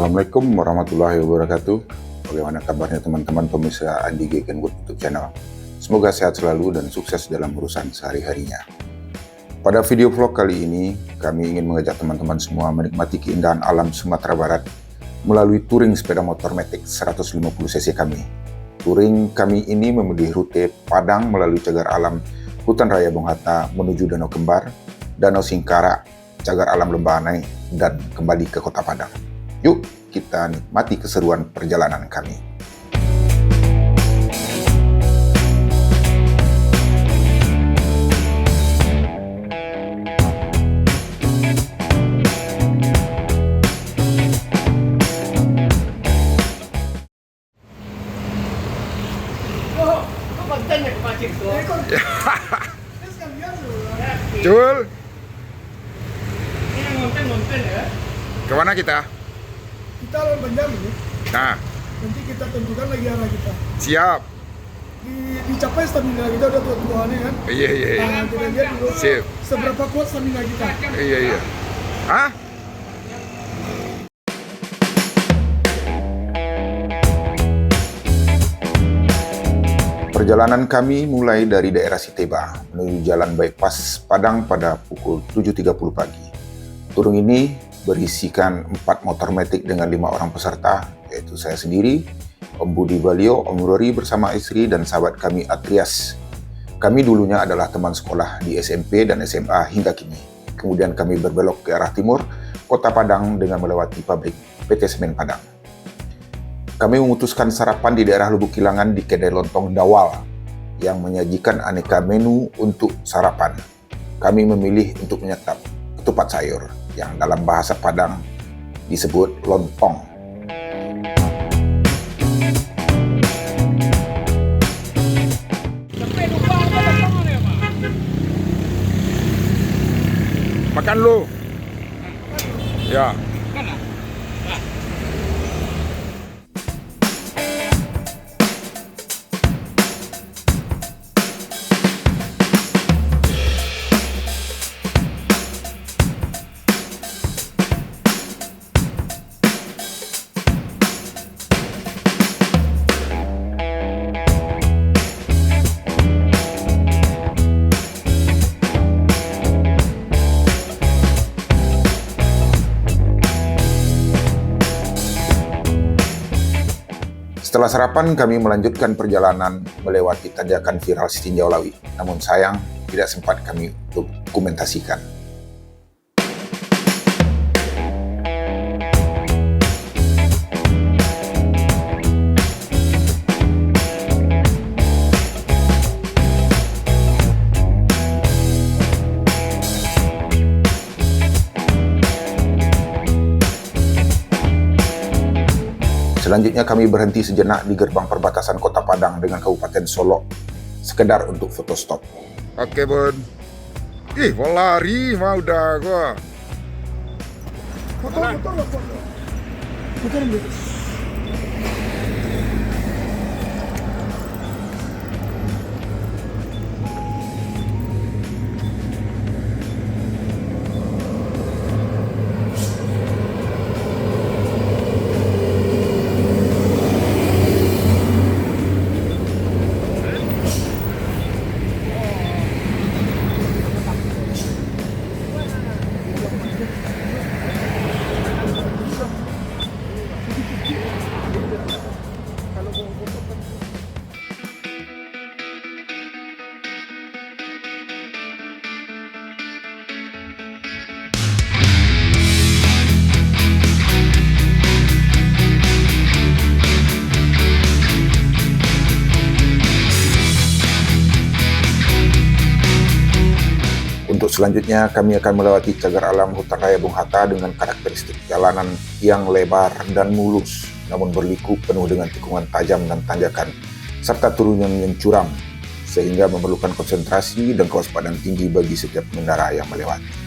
Assalamualaikum warahmatullahi wabarakatuh. Bagaimana kabarnya teman-teman pemirsa Andi Gegen YouTube channel? Semoga sehat selalu dan sukses dalam urusan sehari-harinya. Pada video vlog kali ini, kami ingin mengajak teman-teman semua menikmati keindahan alam Sumatera Barat melalui touring sepeda motor Matic 150 cc kami. Touring kami ini memilih rute Padang melalui cagar alam Hutan Raya Bung Hatta menuju Danau Kembar, Danau Singkara, cagar alam Lembah Anai, dan kembali ke Kota Padang. Yuk kita nikmati keseruan perjalanan kami. Jul, Ini ngonten ya. kemana kita? Kita lawan Benjamin ya. Nah, Nanti kita tentukan lagi arah kita. siap. Dicapai stamina kita udah tua-tuaan kan. Iya. Nah, kita lihat dulu Sip. seberapa kuat stamina kita. Iya. Hah? Perjalanan kami mulai dari daerah Siteba menuju Jalan Bypass Padang pada pukul 7.30 pagi. Touring ini berisikan 4 motor Matic dengan 5 orang peserta, yaitu saya sendiri, Om Budi Balio, Om Rory bersama istri, dan sahabat kami Atrias. Kami dulunya adalah teman sekolah di SMP dan SMA hingga kini. Kemudian kami berbelok ke arah timur, Kota Padang dengan melewati pabrik PT Semen Padang. Kami memutuskan sarapan di daerah Lubuk Kilangan di kedai lontong Dawal yang menyajikan aneka menu untuk sarapan. Kami memilih untuk menyantap ketupat sayur yang dalam bahasa Padang disebut lontong. Makan lu. Ya. Setelah sarapan, kami melanjutkan perjalanan melewati tanjakan viral Sitinjau Lawi. Namun sayang, tidak sempat kami dokumentasikan. Selanjutnya kami berhenti sejenak di gerbang perbatasan Kota Padang dengan Kabupaten Solok, sekedar untuk foto stop. Oke, Bun. Ih, mau lari mah udah gua. Foto. Foto dulu. Untuk selanjutnya, kami akan melewati cagar alam Hutan Raya Bung Hatta dengan karakteristik jalanan yang lebar dan mulus, namun berliku penuh dengan tikungan tajam dan tanjakan, serta turunan yang curam, sehingga memerlukan konsentrasi dan kewaspadaan tinggi bagi setiap pengendara yang melewati.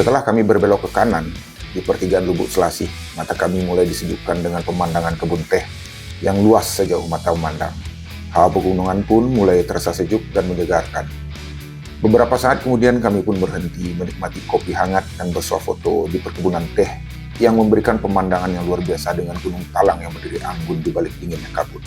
Setelah kami berbelok ke kanan, di pertigaan Lubuk Selasih, mata kami mulai disejukkan dengan pemandangan kebun teh yang luas sejauh mata memandang. Hawa pegunungan pun mulai terasa sejuk dan menyegarkan. Beberapa saat kemudian kami pun berhenti menikmati kopi hangat dan bersuah foto di perkebunan teh yang memberikan pemandangan yang luar biasa dengan gunung talang yang berdiri anggun di balik dinginnya kabut.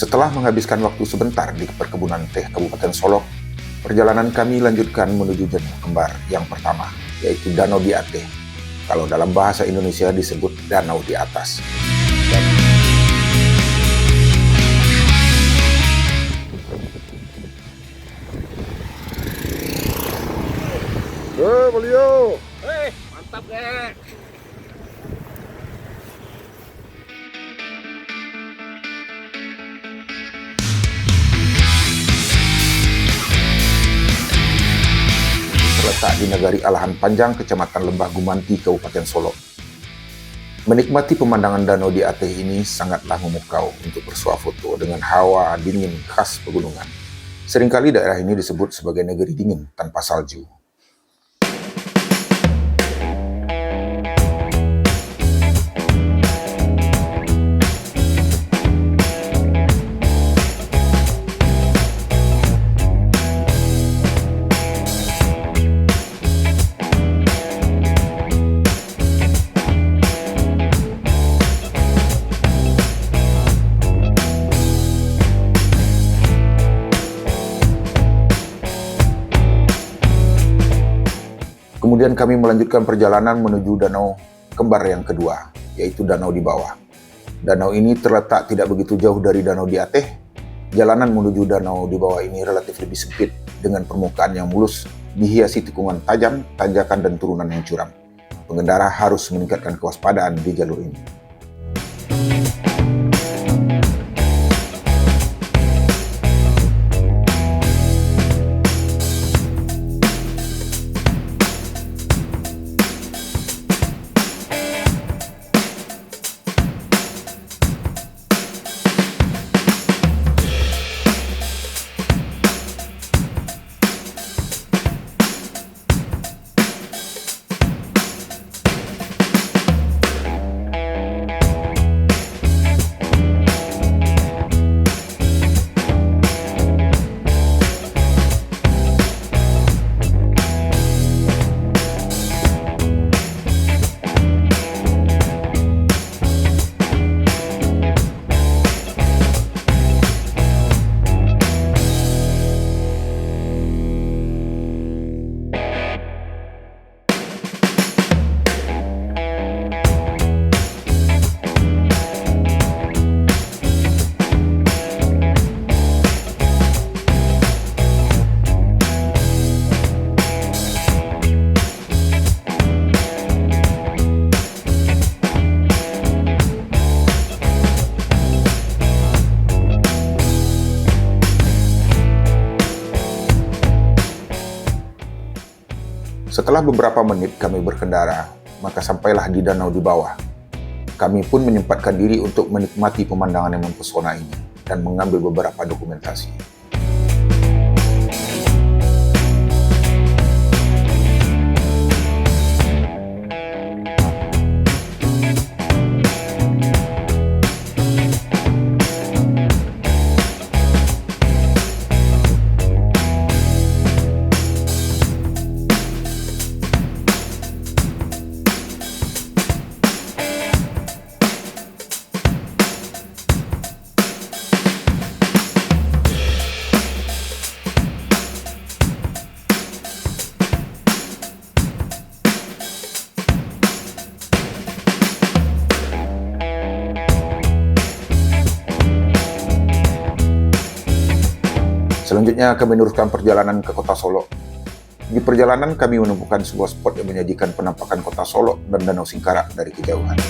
Setelah menghabiskan waktu sebentar di perkebunan teh Kabupaten Solok, perjalanan kami lanjutkan menuju danau kembar yang pertama, yaitu Danau di Ateh. Kalau dalam bahasa Indonesia disebut Danau di Atas. Beliau. Mantap deh. Terletak di Nagari Alahan Panjang, Kecamatan Lembah Gumanti, Kabupaten Solok. Menikmati pemandangan danau di Ateh ini sangatlah memukau untuk bersuah foto dengan hawa dingin khas pegunungan. Seringkali daerah ini disebut sebagai negeri dingin tanpa salju. Kemudian kami melanjutkan perjalanan menuju danau kembar yang kedua, yaitu Danau di Bawah. Danau ini terletak tidak begitu jauh dari Danau di Ateh. Jalanan menuju Danau di Bawah ini relatif lebih sempit dengan permukaan yang mulus, dihiasi tikungan tajam, tanjakan dan turunan yang curam. Pengendara harus meningkatkan kewaspadaan di jalur ini. Setelah beberapa menit kami berkendara, maka sampailah di danau di bawah. Kami pun menyempatkan diri untuk menikmati pemandangan yang mempesona ini dan mengambil beberapa dokumentasi. Selanjutnya kami meneruskan perjalanan ke kota Solo. Di perjalanan kami menemukan sebuah spot yang menyajikan penampakan kota Solo dan Danau Singkarak dari kejauhan.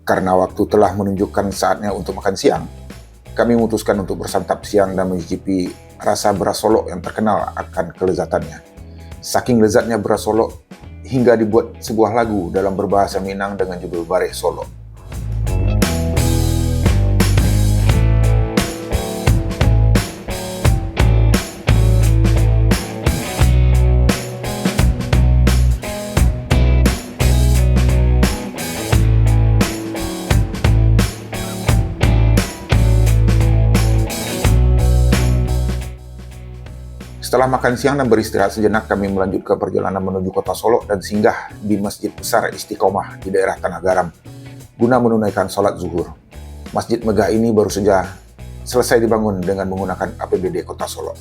Karena waktu telah menunjukkan saatnya untuk makan siang, kami memutuskan untuk bersantap siang dan mencicipi rasa beras Solo yang terkenal akan kelezatannya. Saking lezatnya beras Solo, hingga dibuat sebuah lagu dalam berbahasa Minang dengan judul Bareh Solo. Setelah makan siang dan beristirahat sejenak, kami melanjutkan perjalanan menuju kota Solo dan singgah di Masjid Besar Istiqomah di daerah Tanah Garam guna menunaikan sholat zuhur. Masjid megah ini baru saja selesai dibangun dengan menggunakan APBD Kota Solo.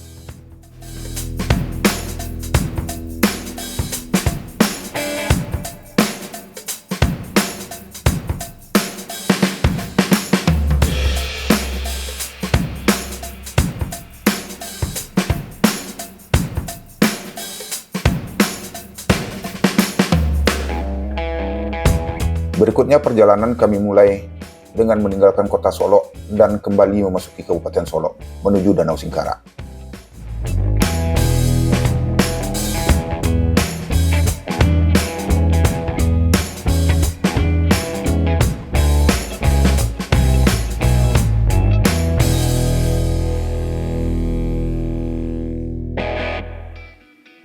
Berikutnya perjalanan kami mulai dengan meninggalkan kota Solo dan kembali memasuki Kabupaten Solo menuju Danau Singkarak.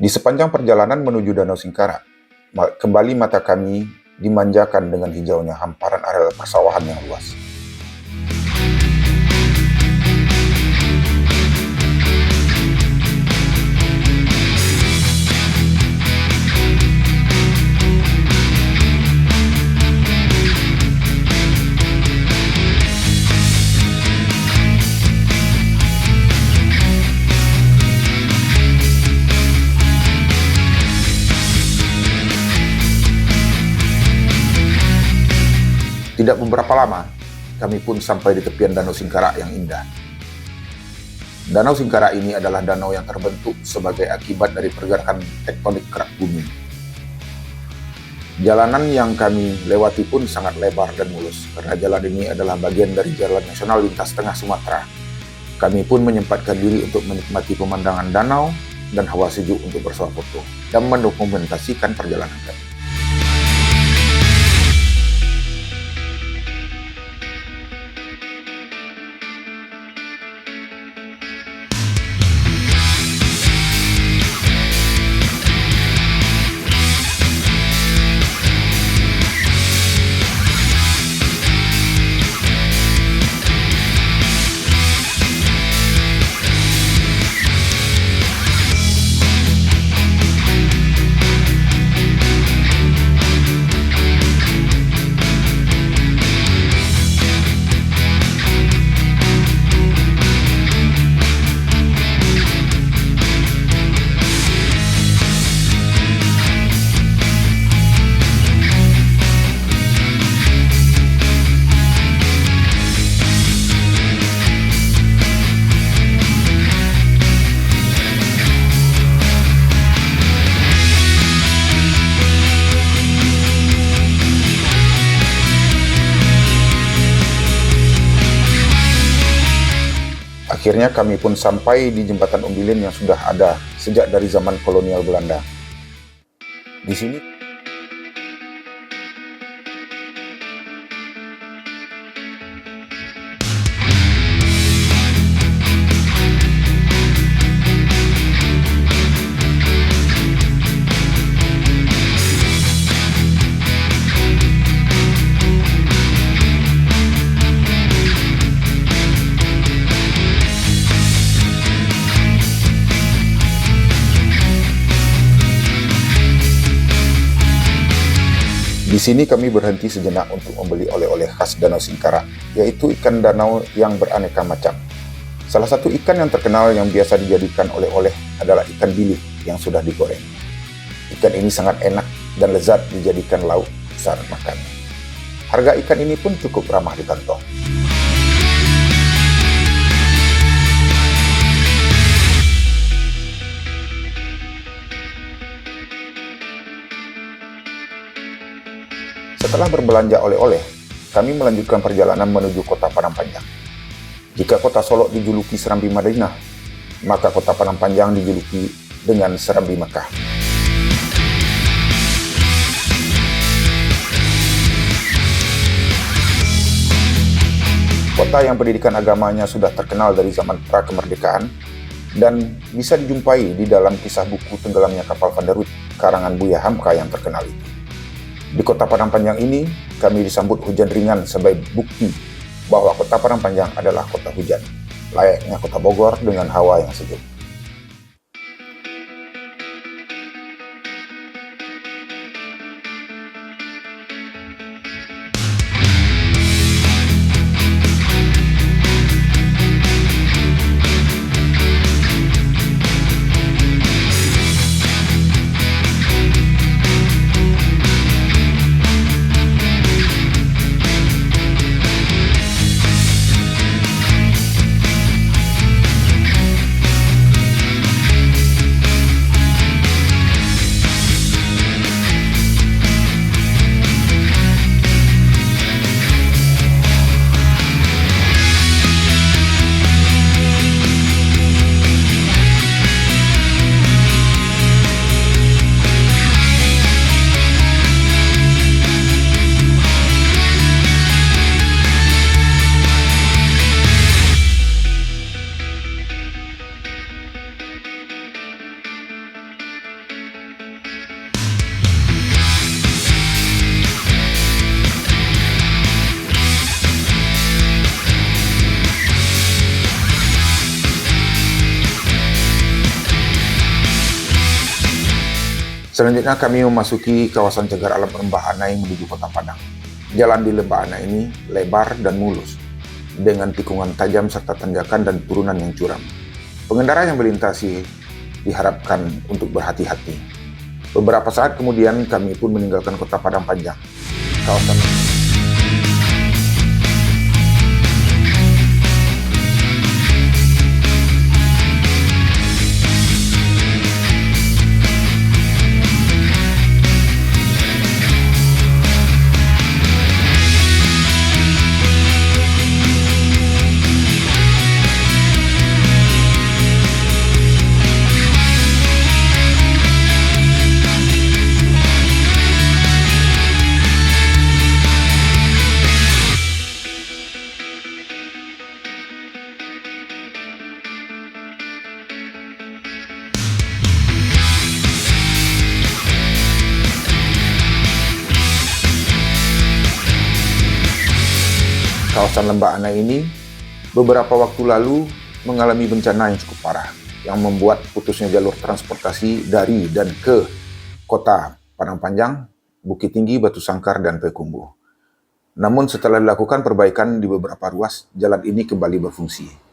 Di sepanjang perjalanan menuju Danau Singkarak, kembali mata kami dimanjakan dengan hijaunya hamparan areal persawahan yang luas. Tidak beberapa lama, kami pun sampai di tepian Danau Singkarak yang indah. Danau Singkarak ini adalah danau yang terbentuk sebagai akibat dari pergerakan tektonik kerak bumi. Jalanan yang kami lewati pun sangat lebar dan mulus, karena jalan ini adalah bagian dari Jalan Nasional Lintas Tengah Sumatera. Kami pun menyempatkan diri untuk menikmati pemandangan danau dan hawa sejuk untuk bersuah foto dan mendokumentasikan perjalanan kami. Akhirnya kami pun sampai di jembatan Umbilin yang sudah ada sejak dari zaman kolonial Belanda. Di sini Di sini kami berhenti sejenak untuk membeli oleh-oleh khas Danau Singkarak, yaitu ikan danau yang beraneka macam. Salah satu ikan yang terkenal yang biasa dijadikan oleh-oleh adalah ikan bilik yang sudah digoreng. Ikan ini sangat enak dan lezat dijadikan lauk saat makan. Harga ikan ini pun cukup ramah di kantong. Setelah berbelanja oleh-oleh, kami melanjutkan perjalanan menuju kota Padang Panjang. Jika kota Solok dijuluki Serambi Madinah, maka kota Padang Panjang dijuluki dengan Serambi Mekah. Kota yang pendidikan agamanya sudah terkenal dari zaman pra-kemerdekaan dan bisa dijumpai di dalam kisah buku Tenggelamnya Kapal Van der Weydt karangan Buya Hamka yang terkenal itu. Di kota Padang Panjang ini, kami disambut hujan ringan sebagai bukti bahwa kota Padang Panjang adalah kota hujan, layaknya kota Bogor dengan hawa yang sejuk. Selanjutnya kami memasuki kawasan cagar alam Lembah Anai menuju kota Padang. Jalan di Lembah Anai ini lebar dan mulus, dengan tikungan tajam serta tanjakan dan turunan yang curam. Pengendara yang melintasi diharapkan untuk berhati-hati. Beberapa saat kemudian kami pun meninggalkan kota Padang Panjang. Kawasan Kawasan Lembah Anai ini beberapa waktu lalu mengalami bencana yang cukup parah yang membuat putusnya jalur transportasi dari dan ke kota Padang Panjang, Bukit Tinggi, Batu Sangkar, dan Payakumbuh. Namun setelah dilakukan perbaikan di beberapa ruas, jalan ini kembali berfungsi.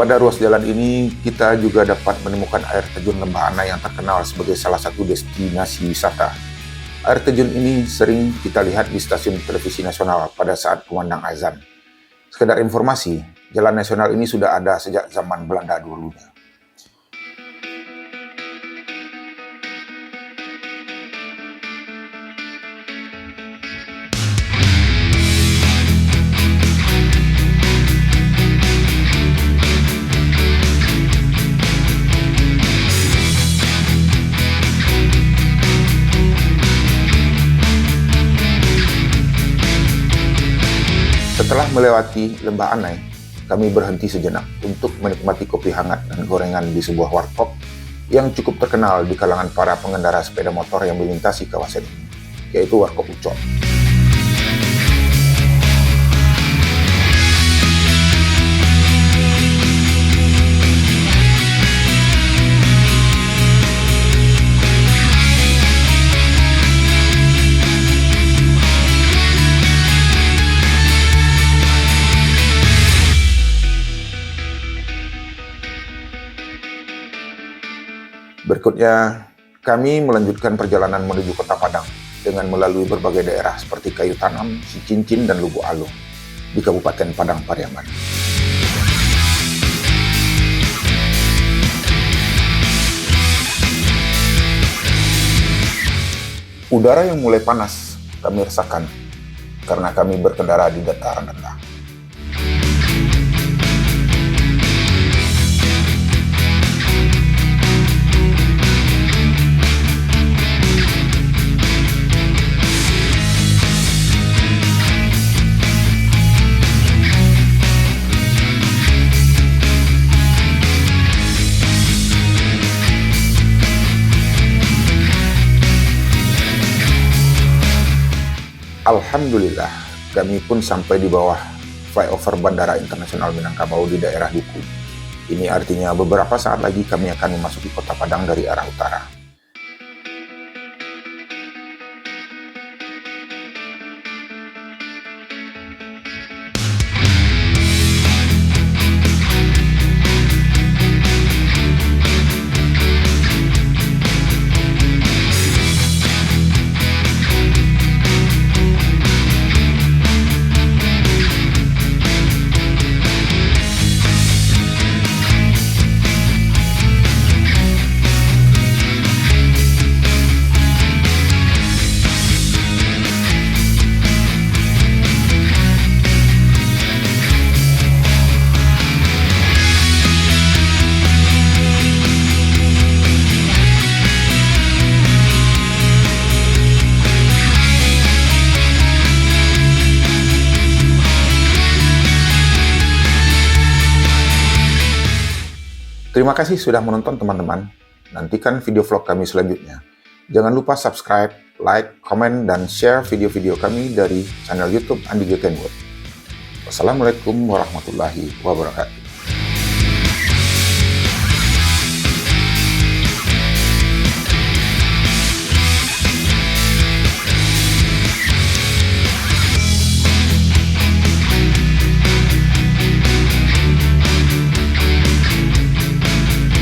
Pada ruas jalan ini, kita juga dapat menemukan air terjun Lembah Anai yang terkenal sebagai salah satu destinasi wisata. Air terjun ini sering kita lihat di stasiun televisi nasional pada saat kumandang azan. Sekedar informasi, jalan nasional ini sudah ada sejak zaman Belanda dulunya. Setelah melewati Lembah Anai, kami berhenti sejenak untuk menikmati kopi hangat dan gorengan di sebuah warkop yang cukup terkenal di kalangan para pengendara sepeda motor yang melintasi kawasan ini, yaitu Warkop Ucok. Berikutnya, kami melanjutkan perjalanan menuju Kota Padang dengan melalui berbagai daerah seperti Kayu Tanam, Cicincin, dan Lubuk Alung di Kabupaten Padang Pariaman. Udara yang mulai panas kami rasakan karena kami berkendara di dataran rendah. Alhamdulillah, kami pun sampai di bawah flyover Bandara Internasional Minangkabau di daerah Duku. Ini artinya beberapa saat lagi kami akan memasuki Kota Padang dari arah utara. Terima kasih sudah menonton teman-teman. Nantikan video vlog kami selanjutnya. Jangan lupa subscribe, like, komen, dan share video-video kami dari channel YouTube Andi G. Kenwood. Wassalamualaikum warahmatullahi wabarakatuh.